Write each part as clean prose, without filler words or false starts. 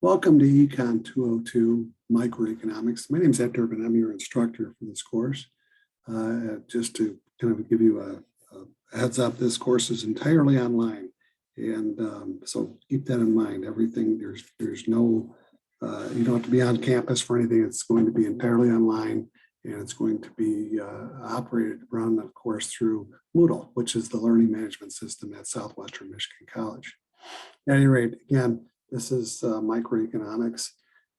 Welcome to ECON 202 Microeconomics. My name is Derbin. I'm your instructor for this course. Just to kind of give you a heads up, this course is entirely online. And so keep that in mind. Everything, there's no, you don't have to be on campus for anything. It's going to be entirely online, and it's going to be operated, run, of course, through Moodle, which is the learning management system at Southwestern Michigan College. At any rate, again, this is microeconomics,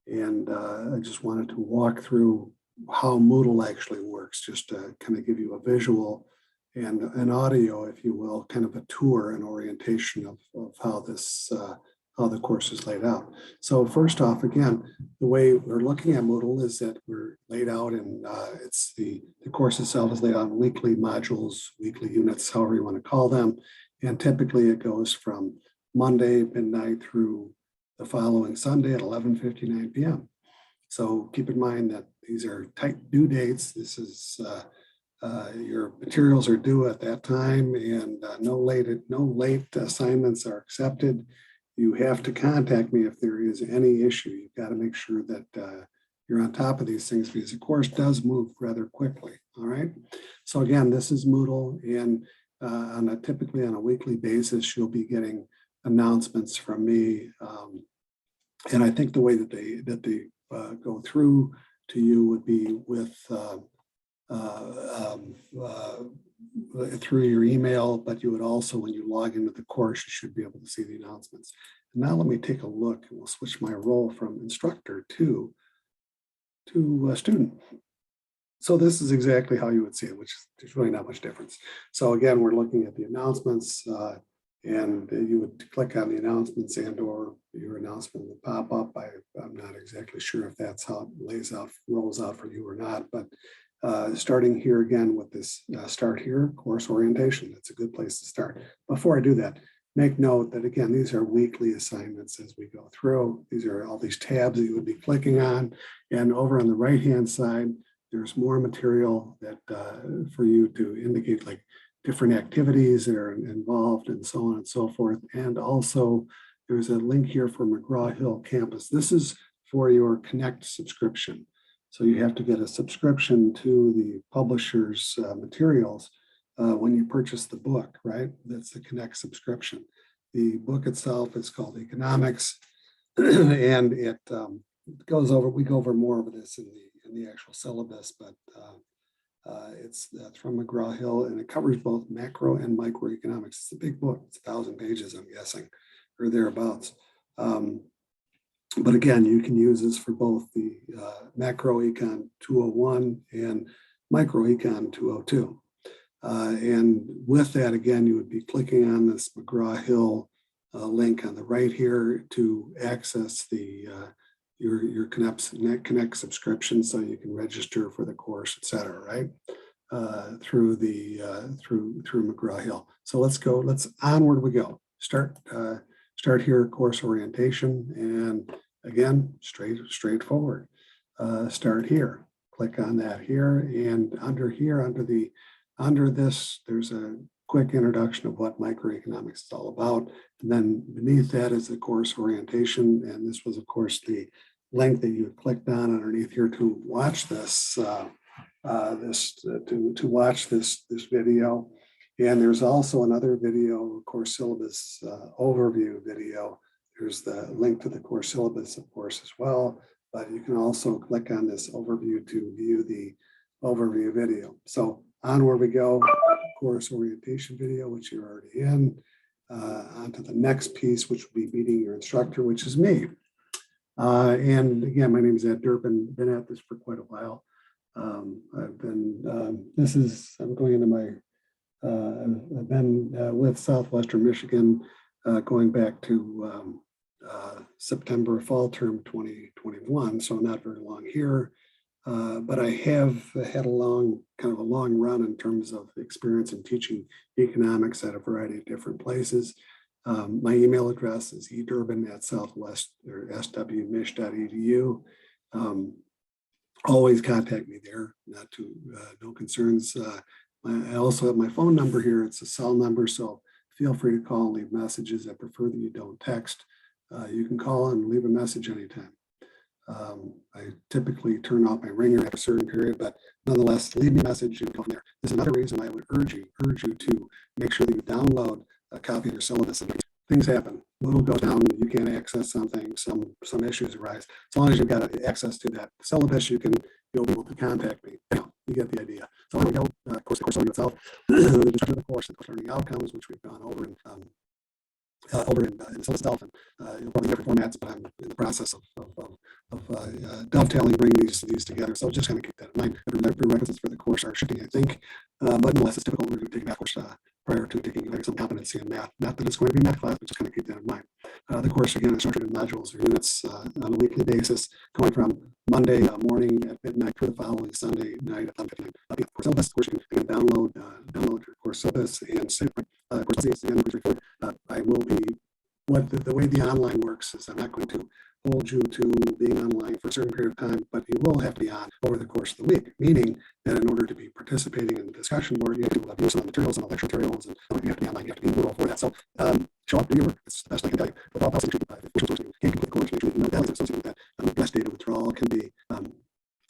and I just wanted to walk through how Moodle actually works, just to kind of give you a visual and an audio, if you will, kind of a tour and orientation of how this how the course is laid out. So first off, again, the way we're looking at Moodle is that we're laid out in it's the course itself is laid out in weekly modules, weekly units, however you want to call them, and typically it goes from Monday midnight through the following Sunday at 11:59 p.m. So keep in mind that these are tight due dates. This is your materials are due at that time, and no late assignments are accepted. You have to contact me if there is any issue. You've got to make sure that you're on top of these things, because the course does move rather quickly. All right. So again, this is Moodle, and typically on a weekly basis, you'll be getting announcements from me, and I think the way that they go through to you would be with through your email, but you would also, when you log into the course, you should be able to see the announcements. And now let me take a look, and we'll switch my role from instructor to student. So this is exactly how you would see it, which there's really not much difference. So again, we're looking at the announcements, and you would click on the announcements, and or your announcement will pop up. I'm not exactly sure if that's how it rolls out for you or not, but starting here again with this start here, course orientation, that's a good place to start. Before I do that, make note that again, these are weekly assignments as we go through. These are all these tabs that you would be clicking on, and over on the right-hand side, there's more material that for you to indicate, like different activities that are involved and so on and so forth. And also there's a link here for McGraw-Hill campus. This is for your Connect subscription. So you have to get a subscription to the publisher's materials when you purchase the book, right? That's the Connect subscription. The book itself is called Economics, and it goes over, we go over more of this in the actual syllabus, but it's from McGraw-Hill, and it covers both macro and microeconomics. It's a big book. It's 1,000 pages, I'm guessing, or thereabouts. But again, you can use this for both the Macroecon 201 and Microecon 202. And with that, again, you would be clicking on this McGraw-Hill link on the right here to access the your Connect subscription, so you can register for the course, et cetera, right? Through McGraw-Hill. So let's onward we go. Start here, course orientation, and again, straightforward. Start here, click on that here, and under this, there's a quick introduction of what microeconomics is all about. And then beneath that is the course orientation. And this was, of course, the link that you had clicked on underneath here to watch this, to watch this video. And there's also another video, course syllabus overview video. There's the link to the course syllabus, of course, as well. But you can also click on this overview to view the overview video. So onward we go. Course orientation video, which you're already in, onto the next piece, which will be meeting your instructor, which is me. And again, my name is Derbin. Been at this for quite a while. I've been I'm going into my I've been with Southwestern Michigan going back to September fall term 2021, so not very long here. But I have had a long run in terms of experience in teaching economics at a variety of different places. My email address isederbin@southwest or swmich.edu. Always contact me there. No concerns. I also have my phone number here. It's a cell number, so feel free to call and leave messages. I prefer that you don't text. You can call and leave a message anytime. I typically turn off my ringer after a certain period, but nonetheless, leave me a message and go from there. This is another reason I would urge you to make sure that you download a copy of your syllabus. Things happen. Moodle goes down, you can't access something, some issues arise. As long as you've got access to that syllabus, you'll be able to contact me. You get the idea. So here we go. Of course, the course overview itself, the description of the course, and course learning outcomes, which we've gone over in the syllabus itself, and probably different formats, but I'm in the process of dovetailing, bringing these together. So just kind of keep that in mind. The prerequisites for the course are shifting, I think, but nonetheless, it's typical when you're taking math course prior to taking some competency in math. Not that it's going to be math class, but just kind of keep that in mind. The course, again, is structured in modules or units on a weekly basis, going from Monday morning at midnight to the following Sunday night at 11:59. For syllabus, of course, you can download your course syllabus and sit. I will be, the way the online works is I'm not going to hold you to being online for a certain period of time, but you will have to be on over the course of the week, meaning that in order to be participating in the discussion board, you have to use some materials, some lecture materials, and you have to be online, you have to be in Moodle for that. So show up, do your work. It's the best I can tell you. Without policy, you can't complete the course, make sure no values associated with that. Best data withdrawal can be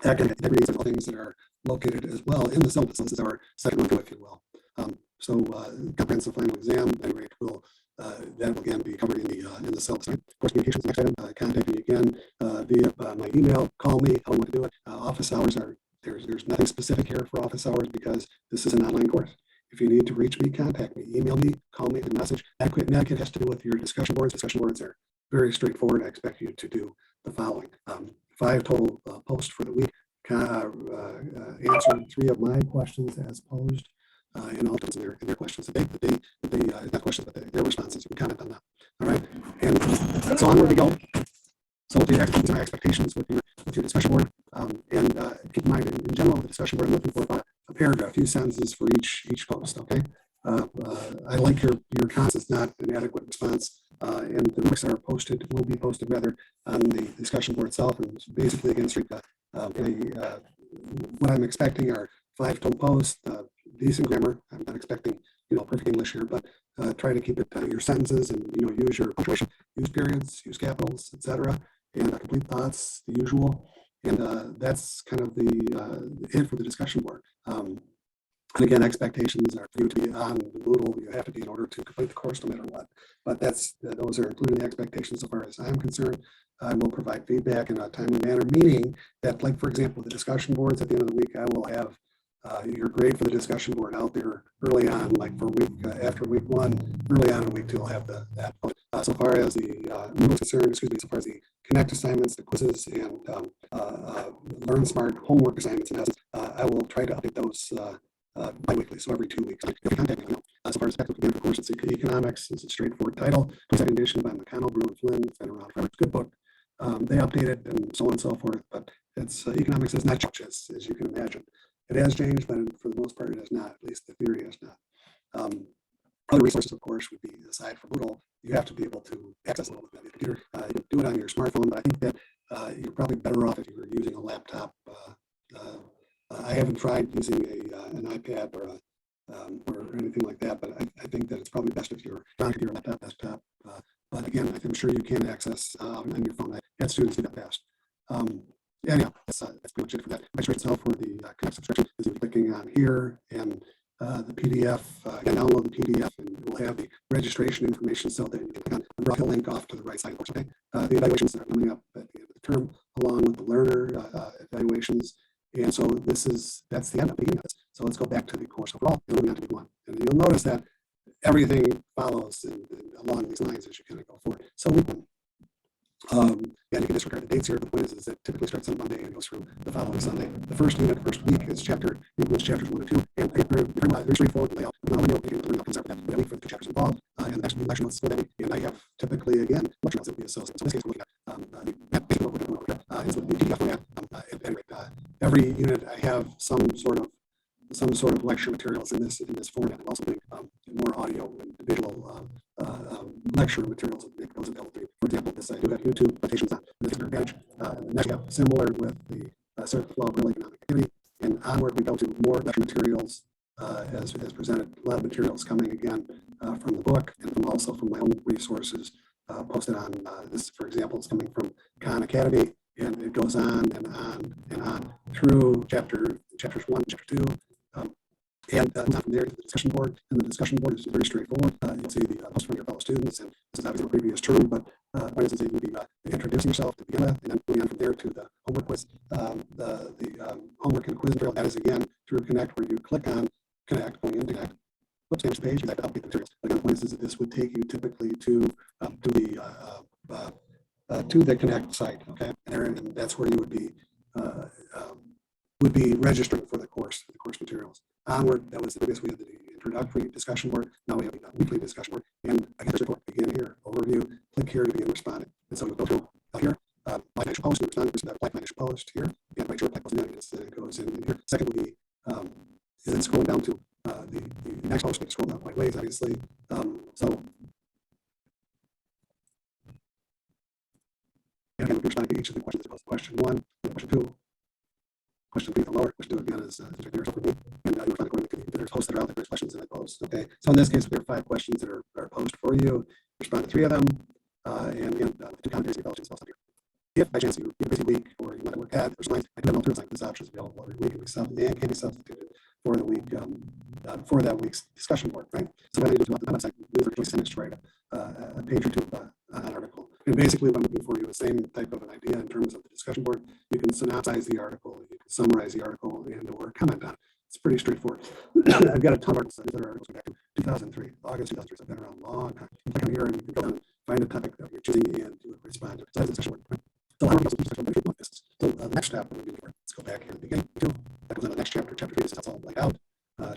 academic integrity, all things that are located as well in the syllabus. So this is our second run through, if you will. Comprehensive final exam, at any rate, that will again be covered in the syllabus. Of course, communications, next item, contact me again via my email, call me, how I want to do it. Office hours there's nothing specific here for office hours because this is an online course. If you need to reach me, contact me, email me, call me, a message. Etiquette has to do with your discussion boards. Discussion boards are very straightforward. I expect you to do the following. 5 total posts for the week. Answer 3 of my questions as posed. And all in their questions, not questions, but their responses. You can comment on that. All right, and so onward we go. So what are my expectations with your discussion board? And keep in mind, in general, the discussion board, I'm looking for about a paragraph, a few sentences for each post. Okay, I like your response is not an adequate response, and the rubrics will be posted rather on the discussion board itself, and basically again, what I'm expecting are 5 total posts. Decent grammar. I'm not expecting perfect English here, but try to keep it your sentences and use your punctuation, use periods, use capitals, etc. And complete thoughts, the usual. And that's kind of the it for the discussion board. And again, expectations are for you to be on the Moodle. You have to be in order to complete the course, no matter what. But those are including the expectations as far as I'm concerned. I will provide feedback in a timely manner, meaning that, like for example, the discussion boards at the end of the week, I will have your grade for the discussion board out there early on, like for week after week 1, early on in week 2, I'll have that. So far as the Moodle is concerned, so far as the Connect assignments, the quizzes, and Learn Smart homework assignments, and I will try to update those bi-weekly, so every 2 weeks. So far as technical game, of course, it's Economics. It's a straightforward title. Second edition by McConnell, Brew, and Flynn. It's been around forever. It's a good book. They update it and so on and so forth, but it's Economics has not changed, as you can imagine. It has changed, but for the most part, it has not. At least the theory has not. Other resources, of course, would be, aside from Moodle, you have to be able to access Moodle on your computer. You can do it on your smartphone, but I think that you're probably better off if you're using a laptop. I haven't tried using an iPad or anything like that, but I think that it's probably best if you're on your laptop, desktop. But again, I'm sure you can access on your phone. I had students do that best. Anyhow, that's pretty much it for that. Registration itself for the Connect subscription is you're clicking on here, and the PDF, download the PDF, and it will have the registration information so that you can click on the link off to the right side. Okay. The evaluations are coming up at the end of the term, along with the learner evaluations. And so that's the end of beginning of this. So let's go back to the course overall and moving on to week 1. And you'll notice that everything follows along these lines as you kind of go forward. So week 1. And you can disregard the dates here. The point is that typically starts on Monday and goes through the following Sunday. The first unit, the first week is chapters 1 and 2, and very straightforward layout. The week for the 2 chapters involved, and the next lecture notes for that week. And I have typically, again, lecture notes that will be associated. So in this case, we're looking at is with the PDF format. Every unit, I have some sort of lecture materials in this format. I'm also doing more audio and visual lecture materials that make those available to you. For example, I do have YouTube quotations on this advantage. Next, we have similar with the circuit flow of real economic activity. And onward, we go to more lecture materials as presented. A lot of materials coming again from the book and also from my own resources posted on this, for example, is coming from Khan Academy, and it goes on and on and on through chapters 1, chapter 2. And from there to the discussion board, and the discussion board is very straightforward. You'll see the post from your fellow students, and this is obviously a previous term, but for instance, it would be introducing yourself to begin with, and then moving on from there to the homework quiz. The homework and quiz material, that is again through Connect, where you click on Connect, going into Connect. Whoops, change the page, you have to update the materials. Again, what is this would take you typically to the Connect site, okay? And that's where you would be registering for the course materials. Onward, that was the previous. We had the introductory discussion board. Now we have the weekly discussion board. And again, there's a report. Begin here, overview, click here to begin responding. And so you'll go through here, apply financial post, you respond to apply financial post here, and write your apply post, and it goes in here. Second would be, is then scrolling down to the next post, you can scroll down quite ways, obviously. So, and again, we're responding to each of the questions. Question 1, question 2. Question 3 at the lower, question 2 again is right there, for me. And you respond according to there's posts that are out there, there's questions in the post. Okay, so in this case, there are 5 questions that are posed for you. Respond to 3 of them, and again, 2 commentaries and questions also here. If by chance you're busy week or you want to work at or something, I do have an alternative this option is available every week and can be substituted for the week for that week's discussion board, right? So what I do is on the website, move for 20 minutes to write a page or 2 of an article. And basically what I'm looking for you is the same type of an idea in terms of the discussion board. You can synopsize the article, you can summarize the article, and or comment on it. It's pretty straightforward. I've got a ton of articles back to 2003, August 2003. So I've been around a long time. You click on here and you can go down and find a topic that you're choosing and you respond to it. So that's the discussion board. So I don't know this. So the next step, let's go back here and begin. That goes on the next chapter. Chapter 3 is that's all laid out.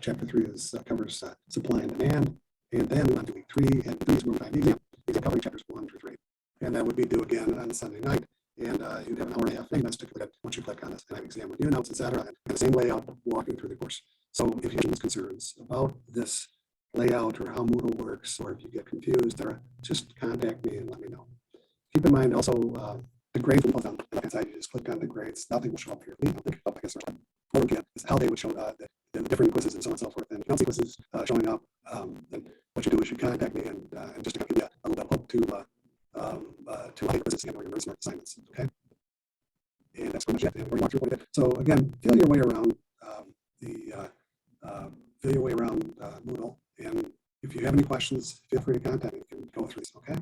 Chapter 3 is covers supply and demand, and then we on to week 3, and 3 is where we find the exam. Exam covering chapters 1 through 3, and that would be due again on Sunday night. And you'd have an hour and a half, 90 minutes to look at once you click on this and have exam review notes, etc. And the same layout walking through the course. So if you have any concerns about this layout or how Moodle works, or if you get confused, just contact me and let me know. Keep in mind also the grades will be on the left-hand side. You just click on the grades. Nothing will show up here. I guess or again, is how they would show the different quizzes and so on and so forth. And if you don't see quizzes showing up, then what you do is you contact me and just to give you a little bit of hope to my quizzes and or your smart assignments. Okay, and that's pretty much it. We're going through it. So again, feel your way around Moodle, and if you have any questions, feel free to contact me. We can go through this. Okay.